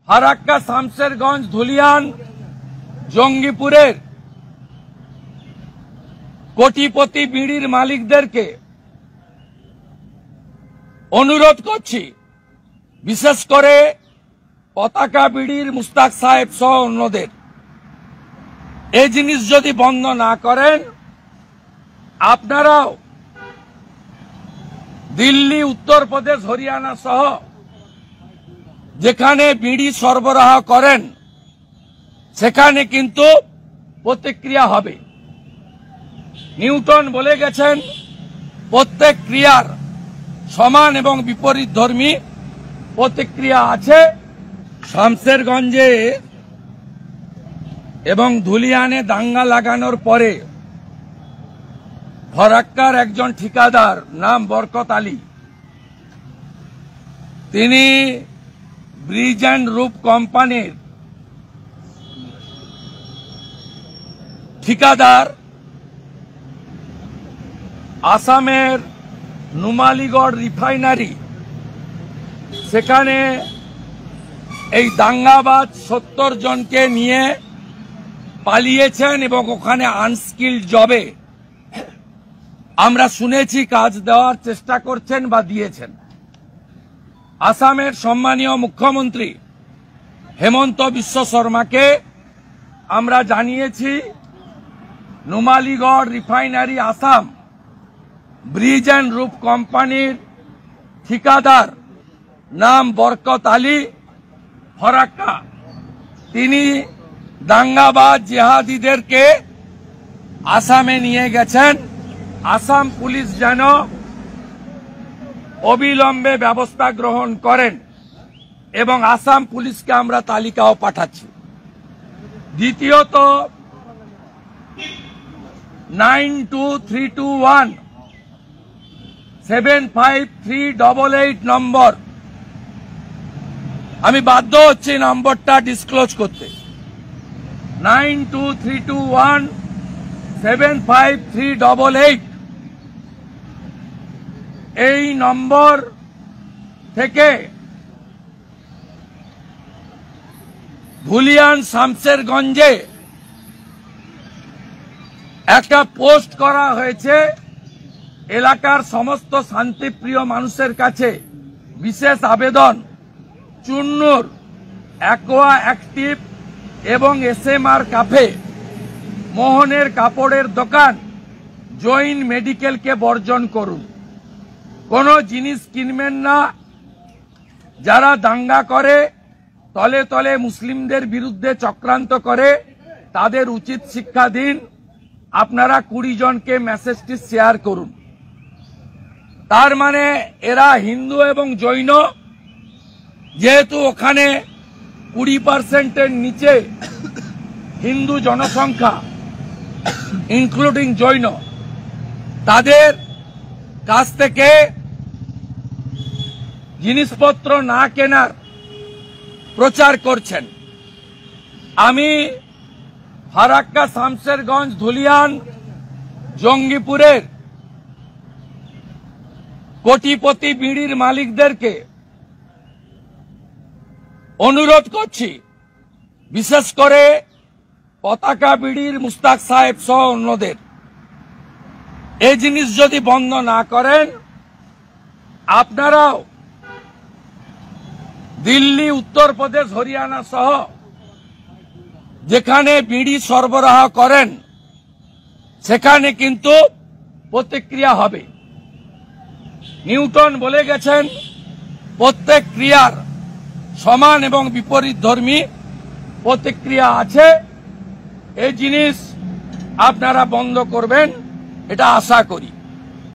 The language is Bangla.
ফারাক্কা, শামশেরগঞ্জ, ধুলিয়ান, জঙ্গিপুরের কোটিপতি বিড়ির মালিকদেরকে অনুরোধ করছি, বিশেষ করে পতাকা বিড়ির মুস্তাক সাহেব সহ অন্যদের, এই জিনিস যদি বন্ধ না করেন, আপনারাও দিল্লি, উত্তরপ্রদেশ, হরিয়ানা সহ যেখানে বিড়ি সরবরাহ করেন সেখানে কিন্তু প্রতিক্রিয়া হবে। নিউটন বলে গেছেন, প্রত্যেক ক্রিয়ার সমান এবং বিপরীতধর্মী প্রতিক্রিয়া আছে। শামশেরগঞ্জে এবং ধুলিয়ানে দাঙ্গা লাগানোর পরে ফারাক্কার একজন ঠিকাদার নাম বরকত আলী, তিনি ব্রিজ অ্যান্ড রুফ কোম্পানির ঠিকাদার, আসামের নুমালীগড় রিফাইনারি, সেখানে এই দাঙ্গাবাজ 70 জনকে নিয়ে পালিয়েছেন এবং ওখানে আনস্কিল্ড জবে আমরা শুনেছি কাজ দেওয়ার চেষ্টা করছেন বা দিয়েছেন। আসামের সম্মানীয় মুখ্যমন্ত্রী হেমন্ত বিশ্ব শর্মাকে আমরা জানিয়েছি, Numaligarh refinery Assam bridge and roof কোম্পানির ঠিকাদার নাম বরকত আলী, ফারাক্কা, তিনি দাঙ্গাবাজ জিহাদিদেরকে আসামে নিয়ে গেছেন। আসাম পুলিশ যেন অবিলম্বে ব্যবস্থা গ্রহণ করেন এবং আসাম পুলিশকে আমরা তালিকাও পাঠাচ্ছি। দ্বিতীয়ত, 9232175388 নম্বর, আমি বাধ্য হচ্ছি নম্বরটা ডিসক্লোজ করতে। 9232175388 এই নম্বর থেকে ধুলিয়ান, শামশেরগঞ্জে একটা পোস্ট করা হয়েছে। এলাকার সমস্ত শান্তিপ্রিয় মানুষের কাছে বিশেষ আবেদন, চুন্নুর, অ্যাকোয়া অ্যাক্টিভ এবং এসএমআর কাফে, মোহনের কাপড়ের দোকান, জৈন মেডিকেলকে বর্জন করুন। কোনো জিনিস কিনবেন না। যারা দাঙ্গা করে, তলে তলে মুসলিমদের বিরুদ্ধে চক্রান্ত করে, তাদের উচিত শিক্ষা দিন। আপনারা 20 জনকে মেসেজটি শেয়ার করুন। তার মানে এরা হিন্দু এবং জৈন, যেহেতু ওখানে 20%-এর নিচে হিন্দু জনসংখ্যা ইনক্লুডিং জৈন, তাদের কাছ থেকে জিনিসপত্র না কেনার প্রচার করছেন। আমি ফারাক্কা, শামশেরগঞ্জ, ধুলিয়ান, জঙ্গিপুরের কোটিপতি বিড়ির মালিকদেরকে অনুরোধ করছি, বিশেষ করে পতাকা বিড়ির মুস্তাক সাহেব সহ অন্যদের, এই জিনিস যদি বন্ধ না করেন, আপনারাও দিল্লি, উত্তরপ্রদেশ, হরিয়ানা সহ যেখানে বিড়ি সরবরাহ করেন সেখানে কিন্তু প্রতিক্রিয়া হবে। নিউটন বলে গেছেন, প্রত্যেক ক্রিয়ার সমান এবং বিপরীতধর্মী প্রতিক্রিয়া আছে। এই জিনিস আপনারা বন্ধ করবেন, এটা আশা করি।